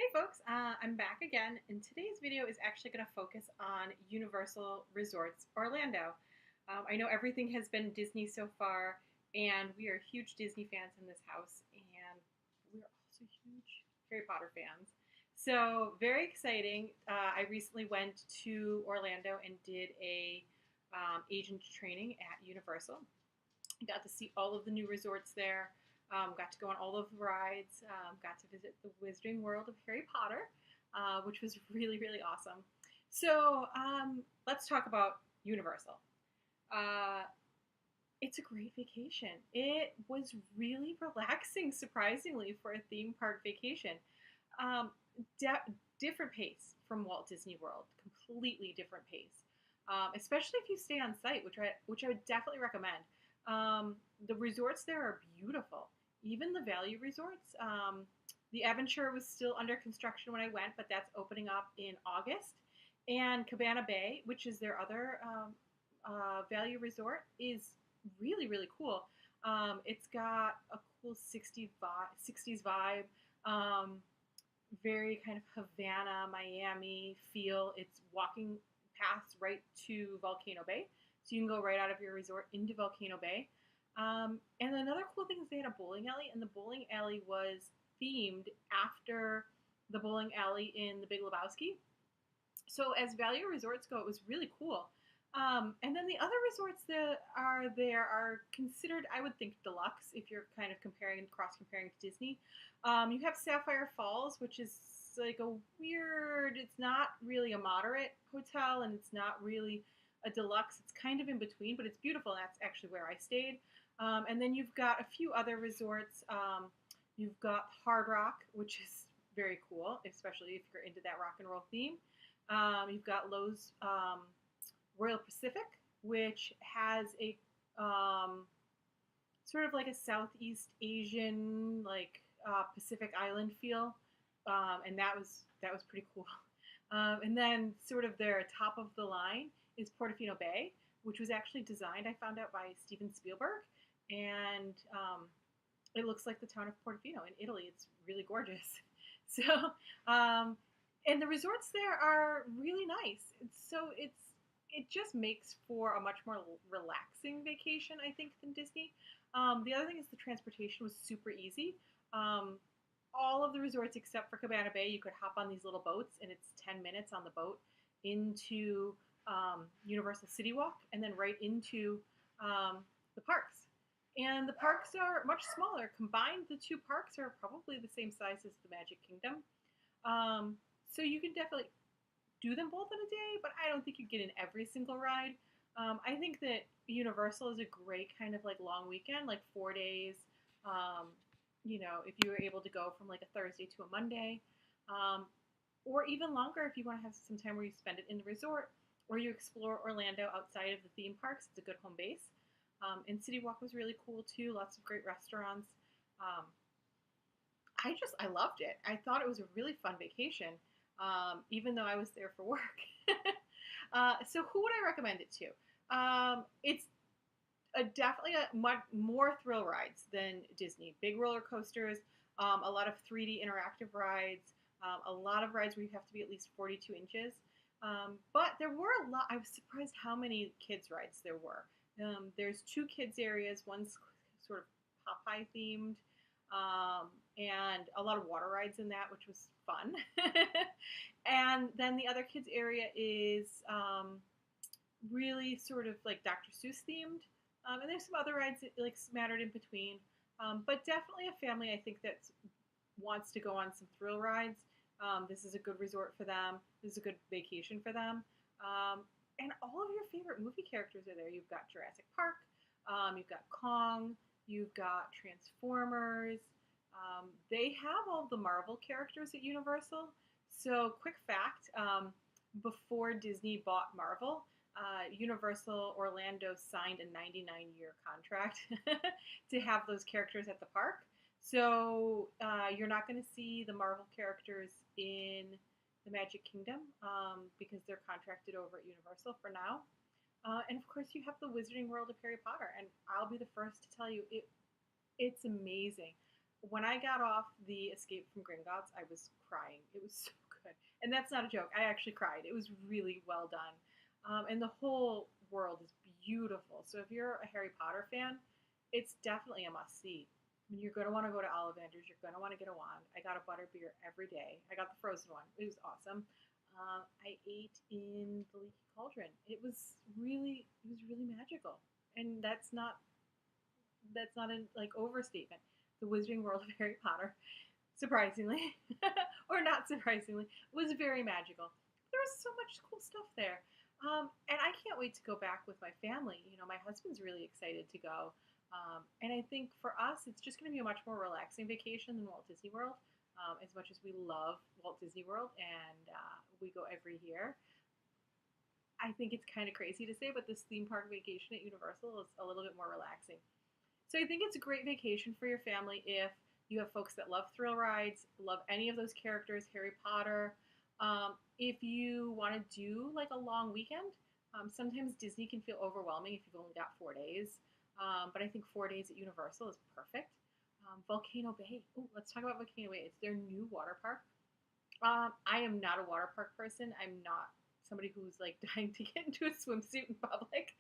Hey folks, I'm back again, and today's video is actually going to focus on Universal Resorts Orlando. I know everything has been Disney so far, and we are huge Disney fans in this house, and we're also huge Harry Potter fans. So, very exciting. I recently went to Orlando and did a agent training at Universal. Got to see all of the new resorts there. Got to go on all of the rides. Got to visit the Wizarding World of Harry Potter, which was really, really awesome. So let's talk about Universal. Uh, it's a great vacation. It was really relaxing, surprisingly, for a theme park vacation. Um, Different pace from Walt Disney World, completely different pace. Especially if you stay on site, which I would definitely recommend. The resorts there are beautiful. Even the value resorts. The Aventure was still under construction when I went, but that's opening up in August. And Cabana Bay, which is their other value resort, is really, really cool. It's got a cool 60s vibe. Um, Very kind of Havana, Miami feel. It's walking paths right to Volcano Bay. So you can go right out of your resort into Volcano Bay. And another cool thing is they had a bowling alley, and the bowling alley was themed after the bowling alley in The Big Lebowski. So as value resorts go, it was really cool. And then the other resorts that are there are considered, I would think, deluxe if you're kind of comparing and cross comparing to Disney. You have Sapphire Falls, which is like a weird. It's not really a moderate hotel, and it's not really a deluxe. It's kind of in between, but it's beautiful. And that's actually where I stayed. And then you've got a few other resorts. You've got Hard Rock, which is very cool, especially if you're into that rock and roll theme. You've got Lowe's Royal Pacific, which has a sort of like a Southeast Asian, like Pacific Island feel, and that was pretty cool. And then sort of their top of the line is Portofino Bay, which was actually designed, I found out, by Steven Spielberg, and it looks like the town of Portofino in Italy. It's really gorgeous. So, um, and the resorts there are really nice. It just makes for a much more relaxing vacation, I think, than Disney. The other thing is the transportation was super easy. Um, all of the resorts except for Cabana Bay, you could hop on these little boats, and it's 10 minutes on the boat into Universal City Walk, and then right into the parks. And the parks are much smaller. Combined, the two parks are probably the same size as the Magic Kingdom. So you can definitely do them both in a day, but I don't think you get in every single ride. I think that Universal is a great kind of like long weekend, like 4 days. Um, if you were able to go from like a Thursday to a Monday, um, or even longer if you want to have some time where you spend it in the resort or you explore Orlando outside of the theme parks. It's a good home base. And City Walk was really cool too. Lots of great restaurants. Um, I loved it. I thought it was a really fun vacation, even though I was there for work. So who would I recommend it to? It's definitely a much more thrill rides than Disney. Big roller coasters, a lot of 3D interactive rides, a lot of rides where you have to be at least 42 inches. But there were a lot. I was surprised how many kids rides there were. There's two kids areas. One's sort of Popeye themed, and a lot of water rides in that, which was fun. And then the other kids area is really sort of like Dr. Seuss themed, and there's some other rides that like smattered in between. But definitely a family I think that wants to go on some thrill rides. This is a good resort for them. This is a good vacation for them. And all of your favorite movie characters are there. You've got Jurassic Park, you've got Kong, you've got Transformers. They have all the Marvel characters at Universal. So, quick fact, before Disney bought Marvel, Universal Orlando signed a 99-year contract to have those characters at the park. So you're not going to see the Marvel characters in the Magic Kingdom because they're contracted over at Universal for now. And of course, you have the Wizarding World of Harry Potter, and I'll be the first to tell you it's amazing. when I got off the Escape from Gringotts, I was crying. It was so good. And that's not a joke. I actually cried. It was really well done. And the whole world is beautiful. So if you're a Harry Potter fan, it's definitely a must see. I mean, you're going to want to go to Ollivanders. You're going to want to get a wand. I got a butterbeer every day. I got the frozen one. It was awesome. I ate in the Leaky Cauldron. It was really magical. And that's not an like overstatement. The Wizarding World of Harry Potter, surprisingly, or not surprisingly, was very magical. There was so much cool stuff there. And I can't wait to go back with my family. You know, my husband's really excited to go. And I think for us, it's just going to be a much more relaxing vacation than Walt Disney World. As much as we love Walt Disney World and we go every year, I think it's kind of crazy to say, but this theme park vacation at Universal is a little bit more relaxing. So I think it's a great vacation for your family if you have folks that love thrill rides, love any of those characters, Harry Potter. If you want to do like a long weekend, sometimes Disney can feel overwhelming if you've only got 4 days. But I think 4 days at Universal is perfect. Volcano Bay. Ooh, let's talk about Volcano Bay. It's their new water park. I am not a water park person. I'm not somebody who's like dying to get into a swimsuit in public.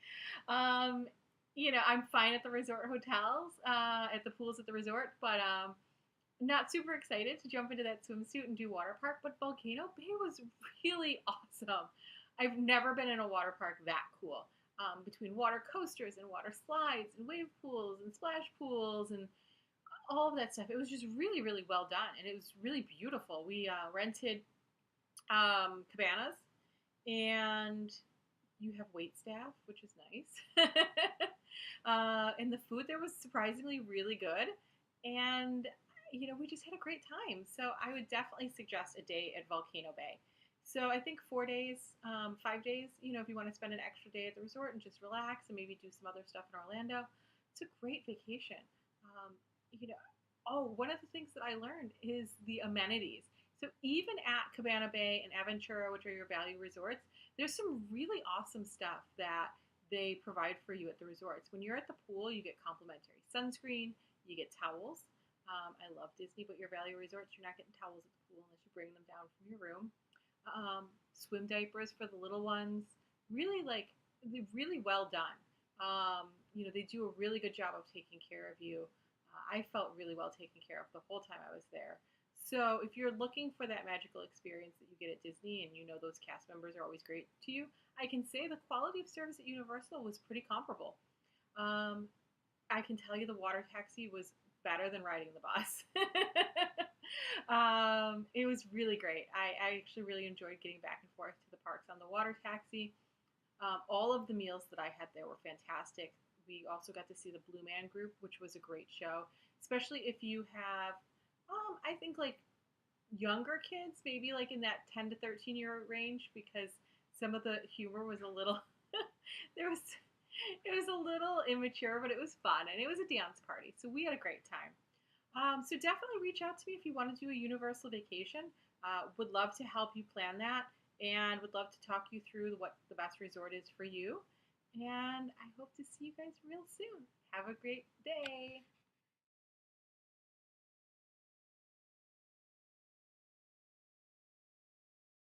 Um, I'm fine at the resort hotels, at the pools at the resort, but not super excited to jump into that swimsuit and do water park. But Volcano Bay was really awesome. I've never been in a water park that cool. Between water coasters and water slides and wave pools and splash pools and all of that stuff. It was just really, really well done, and it was really beautiful. We rented cabanas, and you have wait staff, which is nice. And the food there was surprisingly really good, and we just had a great time. So I would definitely suggest a day at Volcano Bay. So I think 4 days, 5 days, if you want to spend an extra day at the resort and just relax and maybe do some other stuff in Orlando, it's a great vacation. Um, one of the things that I learned is the amenities. So even at Cabana Bay and Aventura, which are your value resorts, there's some really awesome stuff that they provide for you at the resorts. When you're at the pool, you get complimentary sunscreen, you get towels. I love Disney, but your value resorts, you're not getting towels at the pool unless you bring them down from your room. Swim diapers for the little ones. Really they're really well done. They do a really good job of taking care of you. I felt really well taken care of the whole time I was there. So if you're looking for that magical experience that you get at Disney and those cast members are always great to you, I can say the quality of service at Universal was pretty comparable. Um, I can tell you the water taxi was better than riding the bus. It was really great. I actually really enjoyed getting back and forth to the parks on the water taxi. All of the meals that I had there were fantastic. We also got to see the Blue Man Group, which was a great show, especially if you have, I think like younger kids, maybe like in that 10 to 13-year range, because some of the humor was a little, there was, it was a little immature, but it was fun and it was a dance party. So we had a great time. So definitely reach out to me if you want to do a Universal vacation. Would love to help you plan that and would love to talk you through what the best resort is for you. And I hope to see you guys real soon. Have a great day.